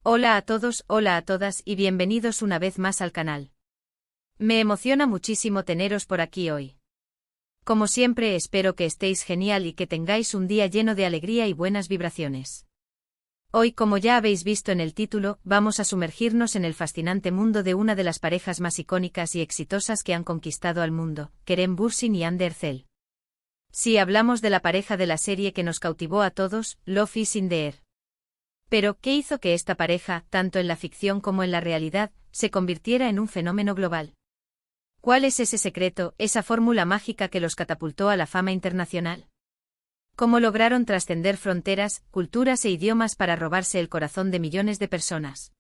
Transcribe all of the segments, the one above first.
Hola a todos, hola a todas y bienvenidos una vez más al canal. Me emociona muchísimo teneros por aquí hoy. Como siempre espero que estéis genial y que tengáis un día lleno de alegría y buenas vibraciones. Hoy, como ya habéis visto en el título, vamos a sumergirnos en el fascinante mundo de una de las parejas más icónicas y exitosas que han conquistado al mundo, Kerem Bürsin y Hande Erçel. Sí, hablamos de la pareja de la serie que nos cautivó a todos, Love is in the Air. Pero, ¿qué hizo que esta pareja, tanto en la ficción como en la realidad, se convirtiera en un fenómeno global? ¿Cuál es ese secreto, esa fórmula mágica que los catapultó a la fama internacional? ¿Cómo lograron trascender fronteras, culturas e idiomas para robarse el corazón de millones de personas?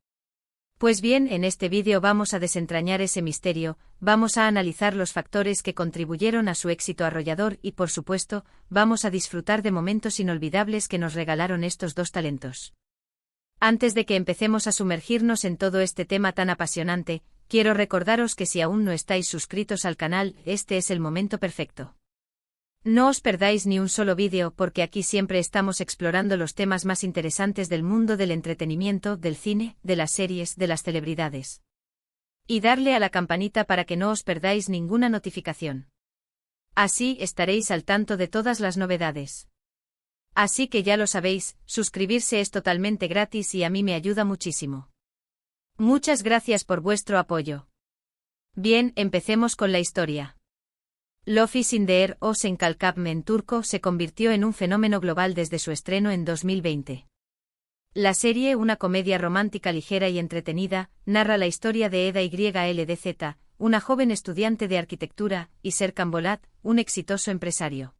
Pues bien, en este vídeo vamos a desentrañar ese misterio, vamos a analizar los factores que contribuyeron a su éxito arrollador y, por supuesto, vamos a disfrutar de momentos inolvidables que nos regalaron estos dos talentos. Antes de que empecemos a sumergirnos en todo este tema tan apasionante, quiero recordaros que si aún no estáis suscritos al canal, este es el momento perfecto. No os perdáis ni un solo vídeo porque aquí siempre estamos explorando los temas más interesantes del mundo del entretenimiento, del cine, de las series, de las celebridades. Y darle a la campanita para que no os perdáis ninguna notificación. Así estaréis al tanto de todas las novedades. Así que ya lo sabéis, suscribirse es totalmente gratis y a mí me ayuda muchísimo. Muchas gracias por vuestro apoyo. Bien, empecemos con la historia. Love is in the Air o Sen Kalkapme en turco se convirtió en un fenómeno global desde su estreno en 2020. La serie, una comedia romántica ligera y entretenida, narra la historia de Eda YLDZ, una joven estudiante de arquitectura, y Serkan Bolat, un exitoso empresario.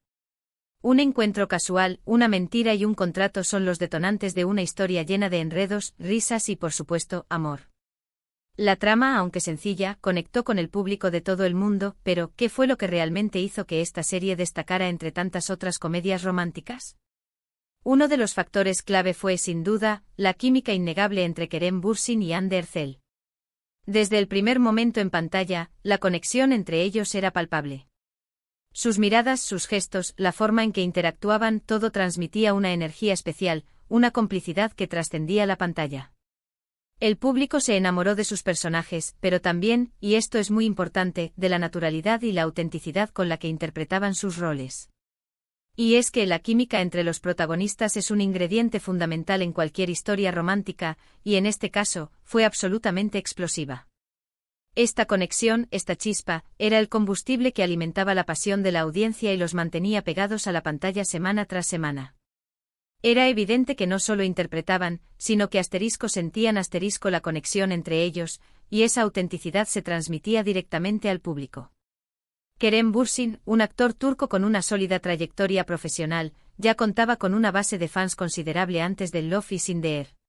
Un encuentro casual, una mentira y un contrato son los detonantes de una historia llena de enredos, risas y, por supuesto, amor. La trama, aunque sencilla, conectó con el público de todo el mundo, pero ¿qué fue lo que realmente hizo que esta serie destacara entre tantas otras comedias románticas? Uno de los factores clave fue, sin duda, la química innegable entre Kerem Bürsin y Hande Erçel. Desde el primer momento en pantalla, la conexión entre ellos era palpable. Sus miradas, sus gestos, la forma en que interactuaban, todo transmitía una energía especial, una complicidad que trascendía la pantalla. El público se enamoró de sus personajes, pero también, y esto es muy importante, de la naturalidad y la autenticidad con la que interpretaban sus roles. Y es que la química entre los protagonistas es un ingrediente fundamental en cualquier historia romántica, y en este caso, fue absolutamente explosiva. Esta conexión, esta chispa, era el combustible que alimentaba la pasión de la audiencia y los mantenía pegados a la pantalla semana tras semana. Era evidente que no solo interpretaban, sino que sentían la conexión entre ellos, y esa autenticidad se transmitía directamente al público. Kerem Bürsin, un actor turco con una sólida trayectoria profesional, ya contaba con una base de fans considerable antes del Love is in the Air.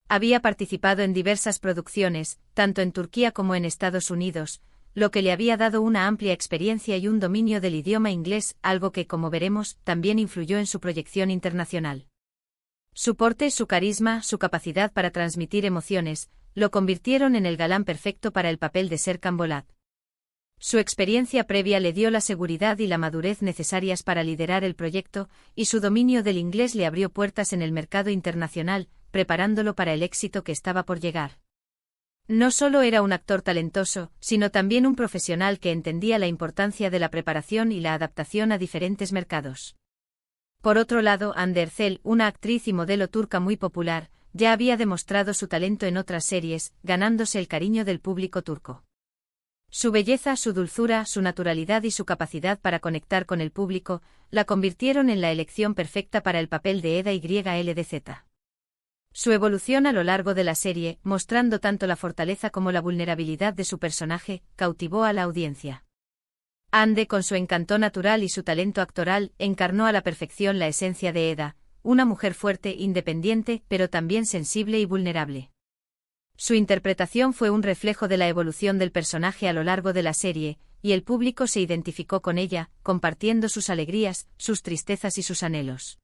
Había participado en diversas producciones, tanto en Turquía como en Estados Unidos, lo que le había dado una amplia experiencia y un dominio del idioma inglés, algo que, como veremos, también influyó en su proyección internacional. Su porte, su carisma, su capacidad para transmitir emociones, lo convirtieron en el galán perfecto para el papel de Serkan Bolat. Su experiencia previa le dio la seguridad y la madurez necesarias para liderar el proyecto, y su dominio del inglés le abrió puertas en el mercado internacional, preparándolo para el éxito que estaba por llegar. No solo era un actor talentoso, sino también un profesional que entendía la importancia de la preparación y la adaptación a diferentes mercados. Por otro lado, Hande Erçel, una actriz y modelo turca muy popular, ya había demostrado su talento en otras series, ganándose el cariño del público turco. Su belleza, su dulzura, su naturalidad y su capacidad para conectar con el público, la convirtieron en la elección perfecta para el papel de Eda YLDZ. Su evolución a lo largo de la serie, mostrando tanto la fortaleza como la vulnerabilidad de su personaje, cautivó a la audiencia. Hande, con su encanto natural y su talento actoral, encarnó a la perfección la esencia de Eda, una mujer fuerte, independiente, pero también sensible y vulnerable. Su interpretación fue un reflejo de la evolución del personaje a lo largo de la serie, y el público se identificó con ella, compartiendo sus alegrías, sus tristezas y sus anhelos.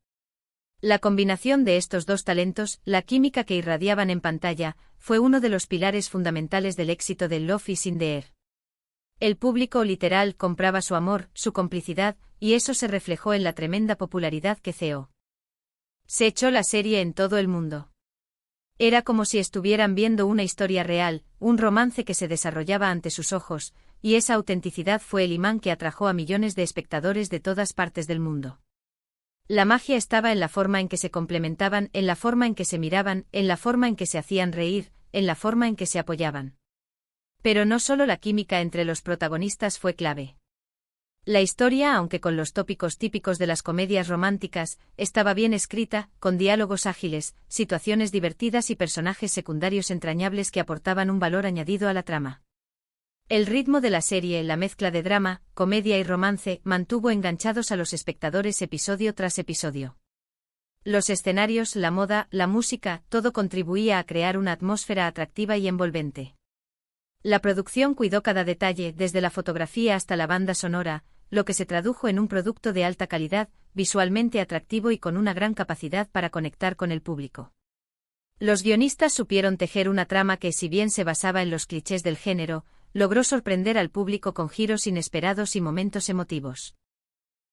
La combinación de estos dos talentos, la química que irradiaban en pantalla, fue uno de los pilares fundamentales del éxito de Love is in the Air. El público literal compraba su amor, su complicidad, y eso se reflejó en la tremenda popularidad que se echó la serie en todo el mundo. Era como si estuvieran viendo una historia real, un romance que se desarrollaba ante sus ojos, y esa autenticidad fue el imán que atrajo a millones de espectadores de todas partes del mundo. La magia estaba en la forma en que se complementaban, en la forma en que se miraban, en la forma en que se hacían reír, en la forma en que se apoyaban. Pero no solo la química entre los protagonistas fue clave. La historia, aunque con los tópicos típicos de las comedias románticas, estaba bien escrita, con diálogos ágiles, situaciones divertidas y personajes secundarios entrañables que aportaban un valor añadido a la trama. El ritmo de la serie, la mezcla de drama, comedia y romance, mantuvo enganchados a los espectadores episodio tras episodio. Los escenarios, la moda, la música, todo contribuía a crear una atmósfera atractiva y envolvente. La producción cuidó cada detalle, desde la fotografía hasta la banda sonora, lo que se tradujo en un producto de alta calidad, visualmente atractivo y con una gran capacidad para conectar con el público. Los guionistas supieron tejer una trama que, si bien se basaba en los clichés del género, logró sorprender al público con giros inesperados y momentos emotivos.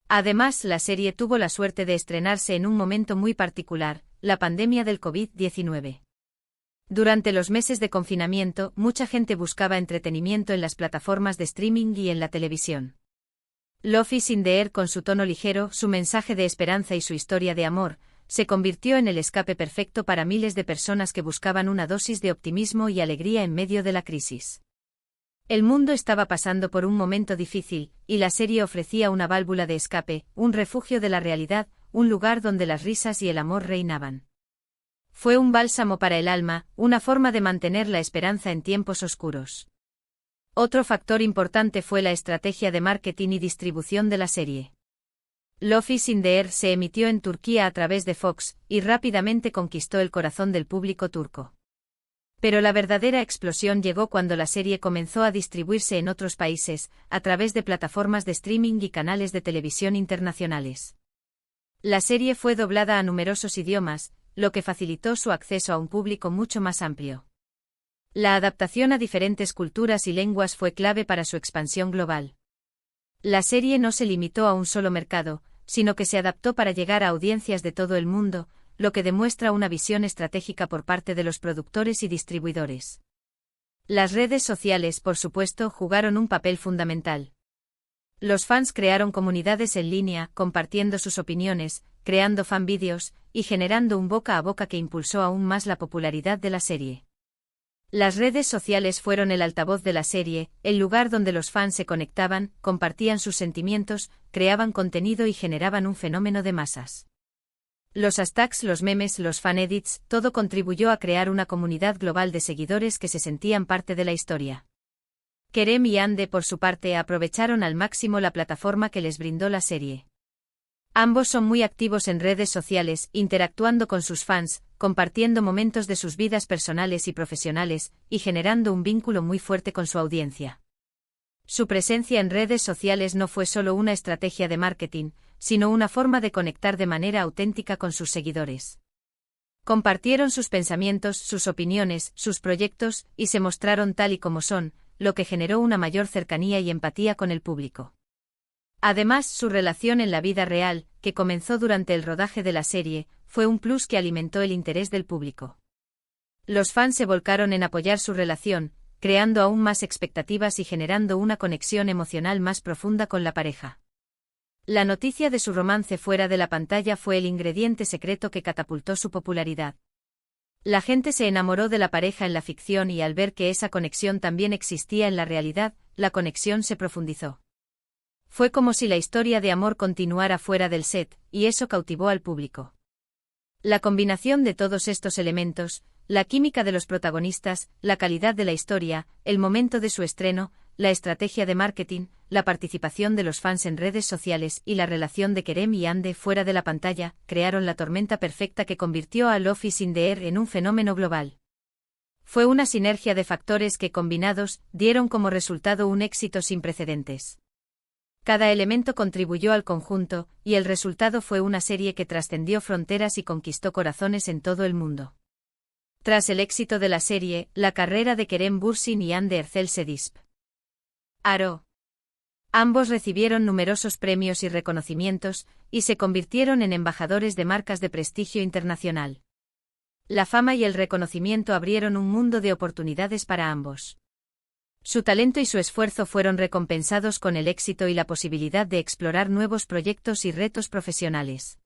Además, la serie tuvo la suerte de estrenarse en un momento muy particular, la pandemia del COVID-19. Durante los meses de confinamiento, mucha gente buscaba entretenimiento en las plataformas de streaming y en la televisión. Love is in the Air, con su tono ligero, su mensaje de esperanza y su historia de amor, se convirtió en el escape perfecto para miles de personas que buscaban una dosis de optimismo y alegría en medio de la crisis. El mundo estaba pasando por un momento difícil, y la serie ofrecía una válvula de escape, un refugio de la realidad, un lugar donde las risas y el amor reinaban. Fue un bálsamo para el alma, una forma de mantener la esperanza en tiempos oscuros. Otro factor importante fue la estrategia de marketing y distribución de la serie. Love is in the Air se emitió en Turquía a través de Fox, y rápidamente conquistó el corazón del público turco. Pero la verdadera explosión llegó cuando la serie comenzó a distribuirse en otros países, a través de plataformas de streaming y canales de televisión internacionales. La serie fue doblada a numerosos idiomas, lo que facilitó su acceso a un público mucho más amplio. La adaptación a diferentes culturas y lenguas fue clave para su expansión global. La serie no se limitó a un solo mercado, sino que se adaptó para llegar a audiencias de todo el mundo, lo que demuestra una visión estratégica por parte de los productores y distribuidores. Las redes sociales, por supuesto, jugaron un papel fundamental. Los fans crearon comunidades en línea, compartiendo sus opiniones, creando fanvídeos, y generando un boca a boca que impulsó aún más la popularidad de la serie. Las redes sociales fueron el altavoz de la serie, el lugar donde los fans se conectaban, compartían sus sentimientos, creaban contenido y generaban un fenómeno de masas. Los hashtags, los memes, los fanedits, todo contribuyó a crear una comunidad global de seguidores que se sentían parte de la historia. Kerem y Hande, por su parte, aprovecharon al máximo la plataforma que les brindó la serie. Ambos son muy activos en redes sociales, interactuando con sus fans, compartiendo momentos de sus vidas personales y profesionales, y generando un vínculo muy fuerte con su audiencia. Su presencia en redes sociales no fue solo una estrategia de marketing, sino una forma de conectar de manera auténtica con sus seguidores. Compartieron sus pensamientos, sus opiniones, sus proyectos, y se mostraron tal y como son, lo que generó una mayor cercanía y empatía con el público. Además, su relación en la vida real, que comenzó durante el rodaje de la serie, fue un plus que alimentó el interés del público. Los fans se volcaron en apoyar su relación, creando aún más expectativas y generando una conexión emocional más profunda con la pareja. La noticia de su romance fuera de la pantalla fue el ingrediente secreto que catapultó su popularidad. La gente se enamoró de la pareja en la ficción y al ver que esa conexión también existía en la realidad, la conexión se profundizó. Fue como si la historia de amor continuara fuera del set, y eso cautivó al público. La combinación de todos estos elementos, la química de los protagonistas, la calidad de la historia, el momento de su estreno, la estrategia de marketing, la participación de los fans en redes sociales y la relación de Kerem y Hande fuera de la pantalla, crearon la tormenta perfecta que convirtió a Love is in the Air en un fenómeno global. Fue una sinergia de factores que, combinados, dieron como resultado un éxito sin precedentes. Cada elemento contribuyó al conjunto, y el resultado fue una serie que trascendió fronteras y conquistó corazones en todo el mundo. Tras el éxito de la serie, la carrera de Kerem Bürsin y Hande Erçel se disparó. Ambos recibieron numerosos premios y reconocimientos, y se convirtieron en embajadores de marcas de prestigio internacional. La fama y el reconocimiento abrieron un mundo de oportunidades para ambos. Su talento y su esfuerzo fueron recompensados con el éxito y la posibilidad de explorar nuevos proyectos y retos profesionales.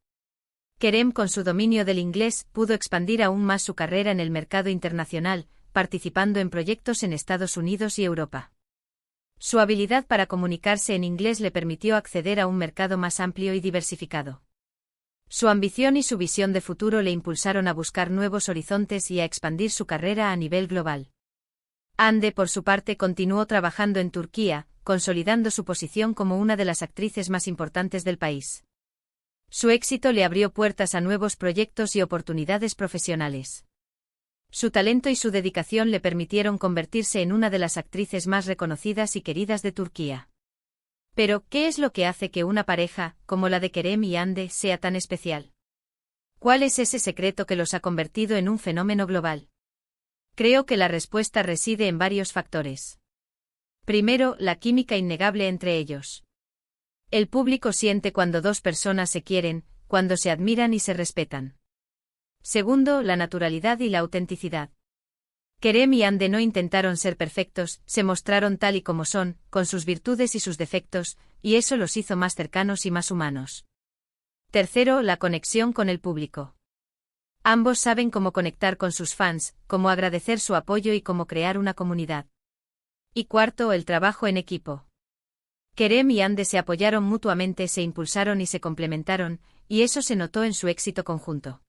Kerem, con su dominio del inglés, pudo expandir aún más su carrera en el mercado internacional, participando en proyectos en Estados Unidos y Europa. Su habilidad para comunicarse en inglés le permitió acceder a un mercado más amplio y diversificado. Su ambición y su visión de futuro le impulsaron a buscar nuevos horizontes y a expandir su carrera a nivel global. Hande, por su parte, continuó trabajando en Turquía, consolidando su posición como una de las actrices más importantes del país. Su éxito le abrió puertas a nuevos proyectos y oportunidades profesionales. Su talento y su dedicación le permitieron convertirse en una de las actrices más reconocidas y queridas de Turquía. Pero, ¿qué es lo que hace que una pareja, como la de Kerem y Hande, sea tan especial? ¿Cuál es ese secreto que los ha convertido en un fenómeno global? Creo que la respuesta reside en varios factores. Primero, la química innegable entre ellos. El público siente cuando dos personas se quieren, cuando se admiran y se respetan. Segundo, la naturalidad y la autenticidad. Kerem y Hande no intentaron ser perfectos, se mostraron tal y como son, con sus virtudes y sus defectos, y eso los hizo más cercanos y más humanos. Tercero, la conexión con el público. Ambos saben cómo conectar con sus fans, cómo agradecer su apoyo y cómo crear una comunidad. Y cuarto, el trabajo en equipo. Kerem y Hande se apoyaron mutuamente, se impulsaron y se complementaron, y eso se notó en su éxito conjunto.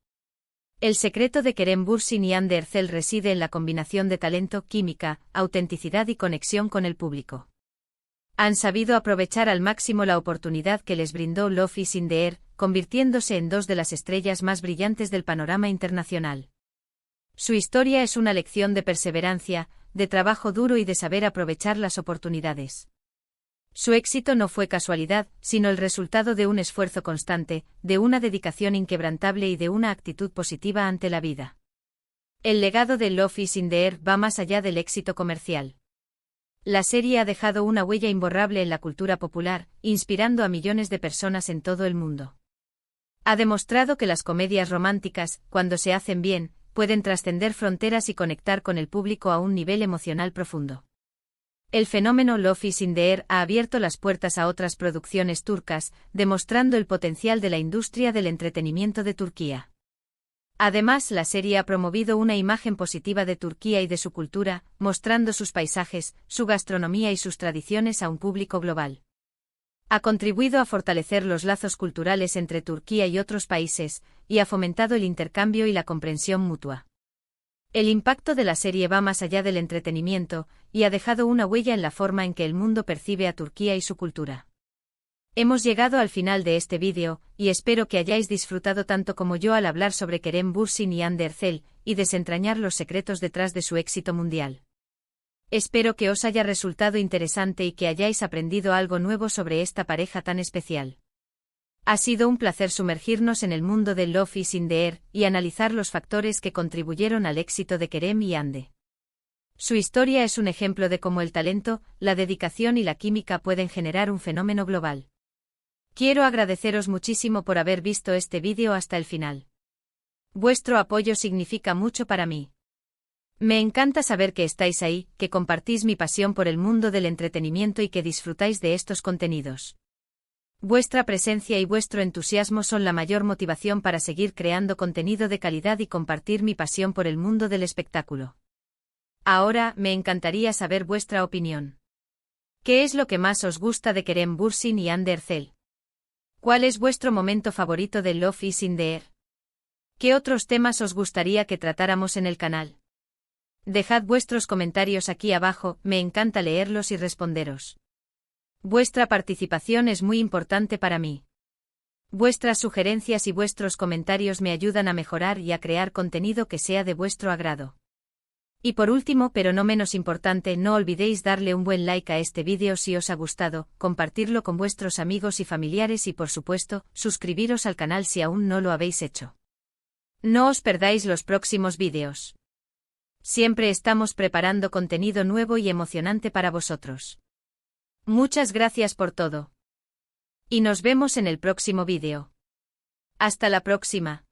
El secreto de Kerem Bürsin y Hande Erçel reside en la combinación de talento, química, autenticidad y conexión con el público. Han sabido aprovechar al máximo la oportunidad que les brindó Love is in the Air, convirtiéndose en dos de las estrellas más brillantes del panorama internacional. Su historia es una lección de perseverancia, de trabajo duro y de saber aprovechar las oportunidades. Su éxito no fue casualidad, sino el resultado de un esfuerzo constante, de una dedicación inquebrantable y de una actitud positiva ante la vida. El legado de Love is in the Air va más allá del éxito comercial. La serie ha dejado una huella imborrable en la cultura popular, inspirando a millones de personas en todo el mundo. Ha demostrado que las comedias románticas, cuando se hacen bien, pueden trascender fronteras y conectar con el público a un nivel emocional profundo. El fenómeno Love is in the Air ha abierto las puertas a otras producciones turcas, demostrando el potencial de la industria del entretenimiento de Turquía. Además, la serie ha promovido una imagen positiva de Turquía y de su cultura, mostrando sus paisajes, su gastronomía y sus tradiciones a un público global. Ha contribuido a fortalecer los lazos culturales entre Turquía y otros países, y ha fomentado el intercambio y la comprensión mutua. El impacto de la serie va más allá del entretenimiento, y ha dejado una huella en la forma en que el mundo percibe a Turquía y su cultura. Hemos llegado al final de este vídeo, y espero que hayáis disfrutado tanto como yo al hablar sobre Kerem Bürsin y Hande Erçel, y desentrañar los secretos detrás de su éxito mundial. Espero que os haya resultado interesante y que hayáis aprendido algo nuevo sobre esta pareja tan especial. Ha sido un placer sumergirnos en el mundo de Love is in the Air, y analizar los factores que contribuyeron al éxito de Kerem y Hande. Su historia es un ejemplo de cómo el talento, la dedicación y la química pueden generar un fenómeno global. Quiero agradeceros muchísimo por haber visto este vídeo hasta el final. Vuestro apoyo significa mucho para mí. Me encanta saber que estáis ahí, que compartís mi pasión por el mundo del entretenimiento y que disfrutáis de estos contenidos. Vuestra presencia y vuestro entusiasmo son la mayor motivación para seguir creando contenido de calidad y compartir mi pasión por el mundo del espectáculo. Ahora, me encantaría saber vuestra opinión. ¿Qué es lo que más os gusta de Kerem Bürsin y Hande Erçel? ¿Cuál es vuestro momento favorito de Love is in the Air? ¿Qué otros temas os gustaría que tratáramos en el canal? Dejad vuestros comentarios aquí abajo, me encanta leerlos y responderos. Vuestra participación es muy importante para mí. Vuestras sugerencias y vuestros comentarios me ayudan a mejorar y a crear contenido que sea de vuestro agrado. Y por último, pero no menos importante, no olvidéis darle un buen like a este vídeo si os ha gustado, compartirlo con vuestros amigos y familiares y por supuesto, suscribiros al canal si aún no lo habéis hecho. No os perdáis los próximos vídeos. Siempre estamos preparando contenido nuevo y emocionante para vosotros. Muchas gracias por todo. Y nos vemos en el próximo vídeo. Hasta la próxima.